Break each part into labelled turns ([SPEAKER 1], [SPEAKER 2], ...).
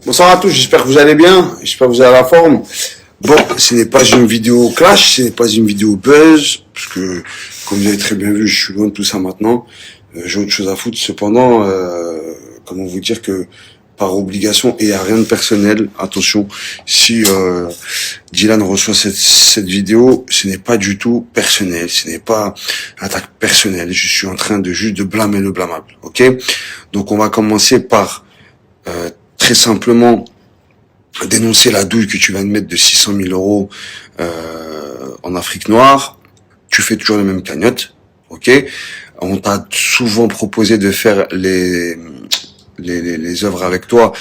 [SPEAKER 1] Bonsoir à tous, j'espère que vous allez bien, j'espère que vous avez la forme. Bon, ce n'est pas une vidéo clash, ce n'est pas une vidéo buzz, parce que, comme vous avez très bien vu, je suis loin de tout ça maintenant. J'ai autre chose à foutre. Cependant, comment vous dire que, par obligation, et à rien de personnel, attention, si Dylan reçoit cette vidéo, ce n'est pas du tout personnel, ce n'est pas attaque personnelle, je suis en train de juste de blâmer le blâmable, ok? Donc on va commencer par... très simplement dénoncer la douille que tu viens de mettre de 600 000 euros en Afrique noire. Tu fais toujours les mêmes cagnottes, ok? On t'a souvent proposé de faire les œuvres avec toi.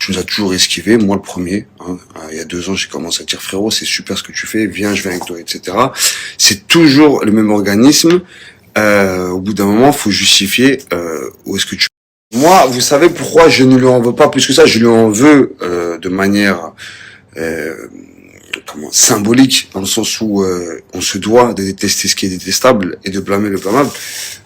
[SPEAKER 1] Tu nous as toujours esquivé, moi le premier. Hein. Il y a 2 ans, j'ai commencé à dire frérot, c'est super ce que tu fais, viens, je viens avec toi, etc. C'est toujours le même organisme. Au bout d'un moment, faut justifier où est-ce que tu... Moi, vous savez pourquoi je ne lui en veux pas plus que ça. Je lui en veux de manière symbolique, dans le sens où on se doit de détester ce qui est détestable et de blâmer le blâmable.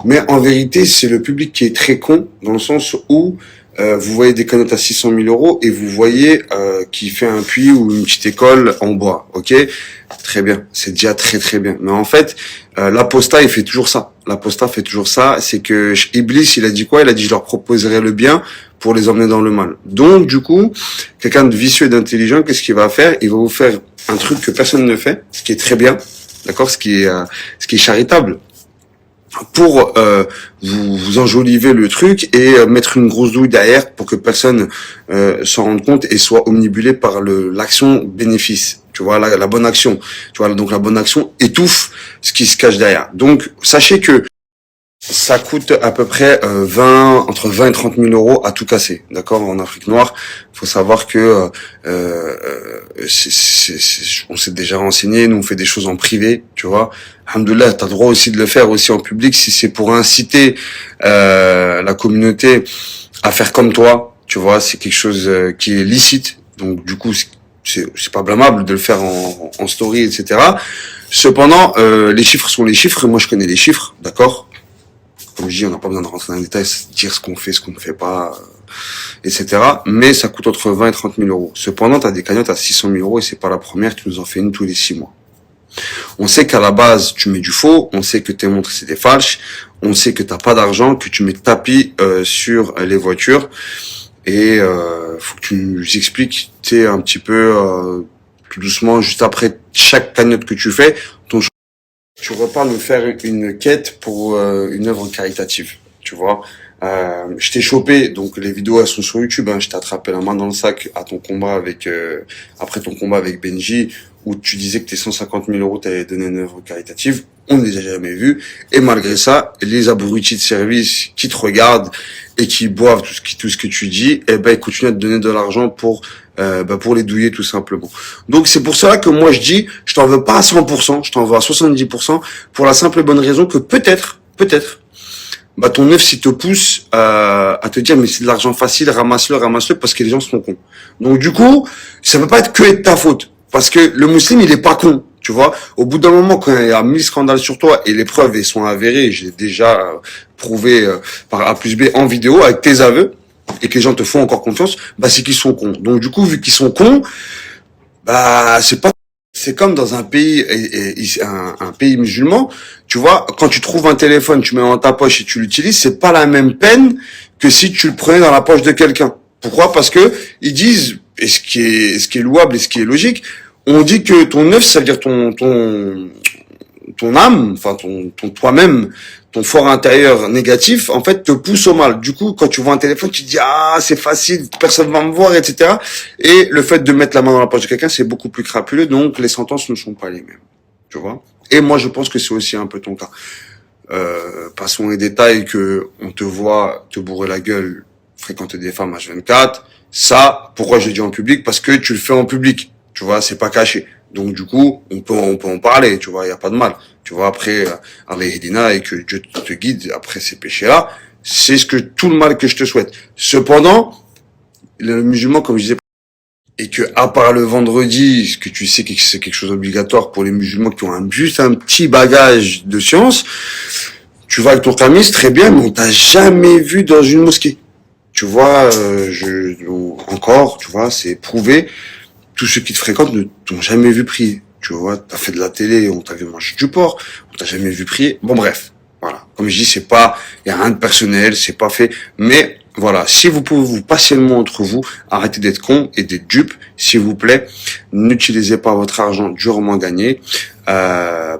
[SPEAKER 1] Mais en vérité, c'est le public qui est très con, dans le sens où vous voyez des cagnottes à 600 000 euros et vous voyez qui fait un puits ou une petite école en bois, ok? Très bien, c'est déjà très très bien. Mais en fait, l'apostat, il fait toujours ça. L'apostat fait toujours ça, c'est que Iblis, il a dit quoi? Il a dit, je leur proposerai le bien pour les emmener dans le mal. Donc, du coup, quelqu'un de vicieux et d'intelligent, qu'est-ce qu'il va faire? Il va vous faire un truc que personne ne fait, ce qui est très bien, d'accord? Ce qui est charitable, pour vous enjoliver le truc et mettre une grosse douille derrière pour que personne s'en rende compte et soit omnibulé par l'action bénéfice. Tu vois, la bonne action. Tu vois, donc la bonne action étouffe ce qui se cache derrière. Donc, sachez que ça coûte à peu près entre 20 et 30 000 euros à tout casser, d'accord, en Afrique noire. Il faut savoir que on s'est déjà renseigné, nous on fait des choses en privé, tu vois. Alhamdoulilah, t'as le droit aussi de le faire aussi en public si c'est pour inciter la communauté à faire comme toi, tu vois. C'est quelque chose qui est licite, donc du coup c'est pas blâmable de le faire en story, etc. Cependant, les chiffres sont les chiffres. Moi je connais les chiffres, d'accord. Comme je dis, on n'a pas besoin de rentrer dans les détails, dire ce qu'on fait, ce qu'on ne fait pas, etc. Mais ça coûte entre 20 et 30 000 euros. Cependant, tu as des cagnottes à 600 000 euros et c'est pas la première, tu nous en fais une tous les 6 mois. On sait qu'à la base, tu mets du faux, on sait que tes montres, c'est des falches, on sait que t'as pas d'argent, que tu mets tapis sur les voitures et faut que tu nous expliques, tu sais, un petit peu tout doucement, juste après chaque cagnotte que tu fais, tu repars nous faire une quête pour une œuvre caritative, tu vois. Je t'ai chopé, donc les vidéos elles sont sur YouTube, hein, je t'ai attrapé la main dans le sac à ton combat avec après ton combat avec Benji, où tu disais que tes 150 000 euros t'allais donner une œuvre caritative. On ne les a jamais vus, et malgré ça, les abrutis de service qui te regardent et qui boivent tout ce que tu dis, eh ben ils continuent à te donner de l'argent pour les douiller tout simplement. Donc c'est pour cela que moi je dis, je t'en veux pas à 100%, je t'en veux à 70%, pour la simple et bonne raison que peut-être, ton œuf s'il te pousse à te dire mais c'est de l'argent facile, ramasse-le, parce que les gens sont cons. Donc du coup, ça peut pas être que de ta faute, parce que le musulman il est pas con. Tu vois, au bout d'un moment, quand il y a 1000 scandales sur toi et les preuves elles sont avérées, j'ai déjà prouvé par A plus B en vidéo avec tes aveux, et que les gens te font encore confiance, c'est qu'ils sont cons. Donc du coup, vu qu'ils sont cons, c'est comme dans un pays, un pays musulman, tu vois, quand tu trouves un téléphone, tu mets dans ta poche et tu l'utilises, c'est pas la même peine que si tu le prenais dans la poche de quelqu'un. Pourquoi? Parce que ils disent, et ce qui est louable et ce qui est logique, on dit que ton œuf, ça veut dire ton âme, enfin ton toi-même, ton fort intérieur négatif, en fait, te pousse au mal. Du coup, quand tu vois un téléphone, tu te dis c'est facile, personne va me voir, etc. Et le fait de mettre la main dans la poche de quelqu'un, c'est beaucoup plus crapuleux, donc les sentences ne sont pas les mêmes. Tu vois. Et moi, je pense que c'est aussi un peu ton cas. Passons les détails que on te voit te bourrer la gueule, fréquenter des femmes H24. Ça, pourquoi je le dis en public? Parce que tu le fais en public. Tu vois, c'est pas caché. Donc du coup, on peut en parler, tu vois, il y a pas de mal. Tu vois, après Allah Hedina et que Dieu te guide après ces péchés-là, c'est tout le mal que je te souhaite. Cependant, le musulman, comme je disais, et que à part le vendredi, ce que tu sais que c'est quelque chose d'obligatoire pour les musulmans qui ont juste un petit bagage de science, tu vas avec ton tamis, très bien, mais on t'a jamais vu dans une mosquée. tu vois, encore, tu vois, c'est prouvé. Tous ceux qui te fréquentent ne t'ont jamais vu prier. Tu vois, t'as fait de la télé, on t'a vu manger du porc, on t'a jamais vu prier. Bon, bref. Voilà. Comme je dis, c'est pas, il y a rien de personnel, c'est pas fait. Mais, voilà. Si vous pouvez vous passer le mot entre vous, arrêtez d'être con et d'être dupe, s'il vous plaît. N'utilisez pas votre argent durement gagné,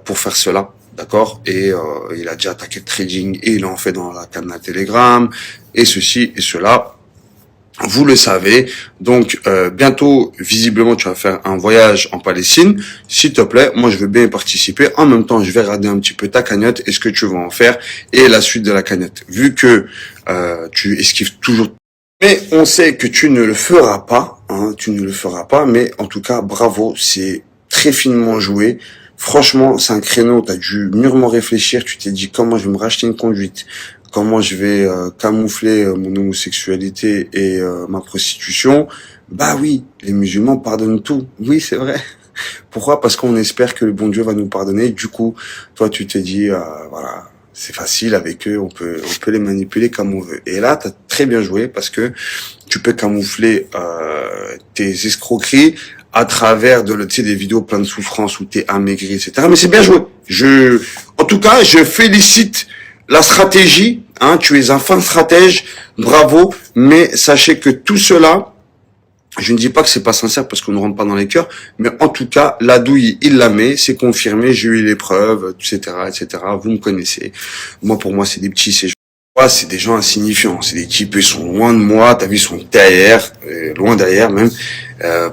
[SPEAKER 1] pour faire cela. D'accord? Et, il a déjà attaqué le trading et il en fait dans la canne Telegram et ceci et cela. Vous le savez. Donc, bientôt, visiblement, tu vas faire un voyage en Palestine. S'il te plaît, moi, je veux bien y participer. En même temps, je vais regarder un petit peu ta cagnotte et ce que tu vas en faire et la suite de la cagnotte. Vu que tu esquives toujours. Mais on sait que tu ne le feras pas. Hein, tu ne le feras pas. Mais en tout cas, bravo. C'est très finement joué. Franchement, c'est un créneau. Tu as dû mûrement réfléchir. Tu t'es dit comment je vais me racheter une conduite. Comment je vais camoufler mon homosexualité et ma prostitution. Bah oui, les musulmans pardonnent tout. Oui, c'est vrai. Pourquoi? Parce qu'on espère que le bon Dieu va nous pardonner. Du coup, toi, tu t'es dit, voilà, c'est facile avec eux, on peut les manipuler comme on veut. Et là, t'as très bien joué parce que tu peux camoufler tes escroqueries à travers tu sais, des vidéos pleines de souffrance où t'es amaigri, etc. Mais c'est bien joué. En tout cas, je félicite la stratégie. Hein, tu es un fin stratège, bravo. Mais sachez que tout cela, je ne dis pas que c'est pas sincère parce qu'on ne rentre pas dans les cœurs, mais en tout cas, la douille, il la met, c'est confirmé, j'ai eu les preuves, etc., etc. Vous me connaissez. Moi, pour moi, c'est des petits, c'est des gens insignifiants, c'est des types, ils sont loin de moi, t'as vu, ils sont derrière, loin derrière même,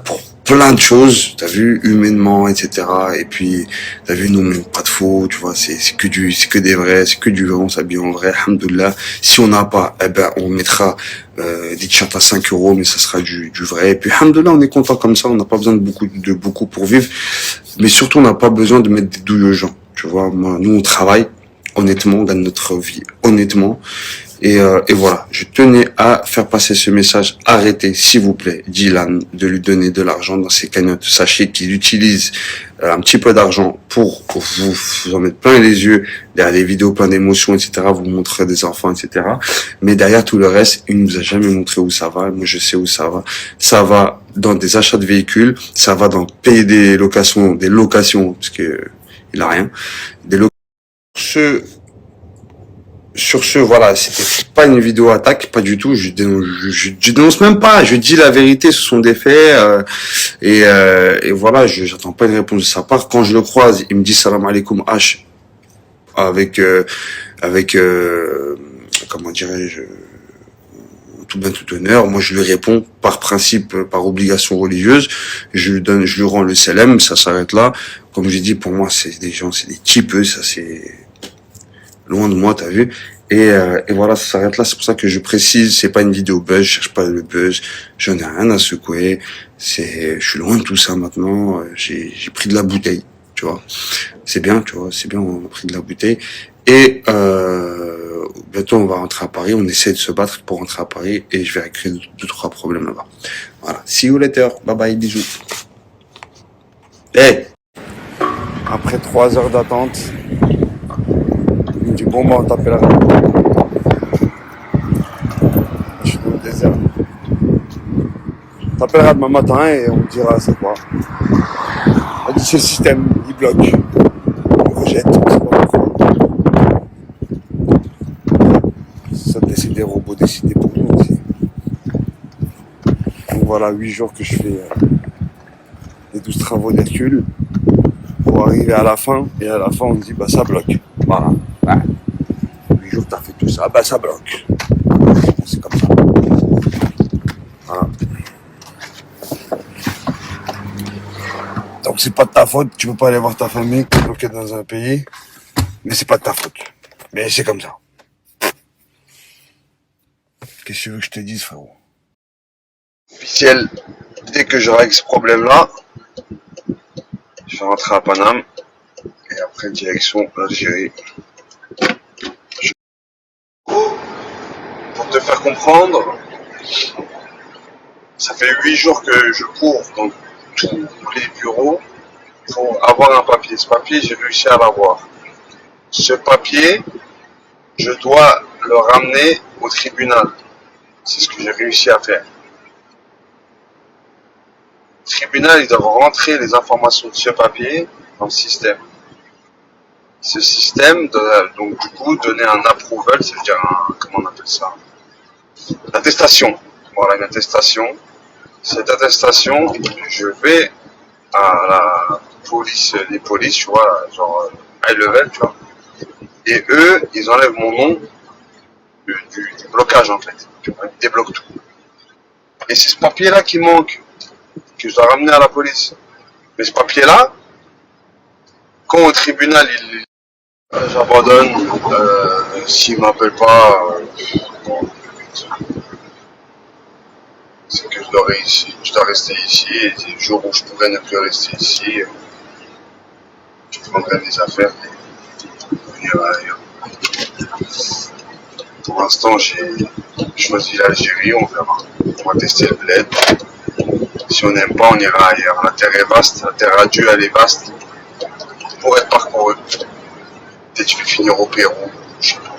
[SPEAKER 1] pour plein de choses, t'as vu, humainement, etc. Et puis, t'as vu, nous, même pas de faux, tu vois, c'est que des vrais, c'est que du vrai, on s'habille en vrai, alhamdoulilah. Si on n'a pas, eh ben, on mettra, des t-shirts à 5 euros, mais ça sera du vrai. Et puis, alhamdoulilah, on est content comme ça, on n'a pas besoin de beaucoup pour vivre. Mais surtout, on n'a pas besoin de mettre des douilles aux gens, tu vois. Moi, nous, on travaille, honnêtement, on gagne notre vie, honnêtement. Et voilà, je tenais à faire passer ce message. Arrêtez, s'il vous plaît, Dylan, de lui donner de l'argent dans ses cagnottes. Sachez qu'il utilise un petit peu d'argent pour vous en mettre plein les yeux, derrière des vidéos plein d'émotions, etc., vous montrer des enfants, etc. Mais derrière tout le reste, il nous a jamais montré où ça va. Moi, je sais où ça va. Ça va dans des achats de véhicules, ça va dans payer des locations, parce que il a rien. Des locations. Sur ce, voilà, c'était pas une vidéo attaque, pas du tout. Je dénonce même pas. Je dis la vérité, ce sont des faits. Et voilà, j'attends pas une réponse de sa part. Quand je le croise, il me dit salam alaikum H avec comment dirais-je, tout bien tout honneur. Moi, je lui réponds par principe, par obligation religieuse. Je lui rends le salam. Ça s'arrête là. Comme j'ai dit, pour moi, c'est des gens, c'est des types. Ça, c'est loin de moi, t'as vu. Et voilà, ça s'arrête là. C'est pour ça que je précise, c'est pas une vidéo buzz, je cherche pas le buzz, j'en ai rien à secouer. Je suis loin de tout ça maintenant. J'ai pris de la bouteille, tu vois. C'est bien, tu vois, c'est bien, on a pris de la bouteille. Et bientôt on va rentrer à Paris, on essaie de se battre pour rentrer à Paris et je vais régler 2-3 problèmes là-bas. Voilà. See you later. Bye bye, bisous. Hey! Après 3 heures d'attente, il me dit bon bah on t'appellera. Je suis dans le désert. On t'appellera demain matin et on te dira c'est quoi. On dit c'est le système, il bloque. On rejette, on sait pas pourquoi. Ça c'est des robots décidés pour nous aussi. Donc voilà, 8 jours que je fais les 12 travaux d'Hercule pour arriver à la fin. Et à la fin on me dit bah ça bloque. Voilà. Ouais. 8 jours que t'as fait tout ça, bah ça bloque. C'est comme ça. Voilà. Donc c'est pas de ta faute, tu peux pas aller voir ta famille, t'es bloqué dans un pays, mais c'est pas de ta faute. Mais c'est comme ça. Qu'est-ce que tu veux que je te dise, frérot? Officiel, dès que je règle ce problème-là, je vais rentrer à Paname, et après direction l'Algérie. Pour te faire comprendre, ça fait 8 jours que je cours dans tous les bureaux pour avoir un papier. Ce papier, j'ai réussi à l'avoir. Ce papier, je dois le ramener au tribunal. C'est ce que j'ai réussi à faire. Le tribunal, ils doivent rentrer les informations de ce papier dans le système. Ce système doit donc du coup donner un approval, c'est-à-dire comment on appelle ça? Une attestation. Voilà, une attestation. Cette attestation, je vais à la police, les polices, tu vois, genre high level, tu vois. Et eux, ils enlèvent mon nom du blocage en fait. Tu vois, ils débloquent tout. Et c'est ce papier-là qui manque, que je dois ramener à la police. Mais ce papier-là, quand au tribunal, j'abandonne, s'il m'appelle pas, bon, c'est que je dois rester ici, et le jour où je pourrais ne plus rester ici, je prendrai mes affaires et venir ailleurs. Pour l'instant, j'ai choisi l'Algérie, on verra. On va tester le bled. Si on n'aime pas, on ira ailleurs. La terre est vaste, la terre à Dieu, elle est vaste pour être parcourue. Peut-être que je vais finir au Pérou, je sais pas.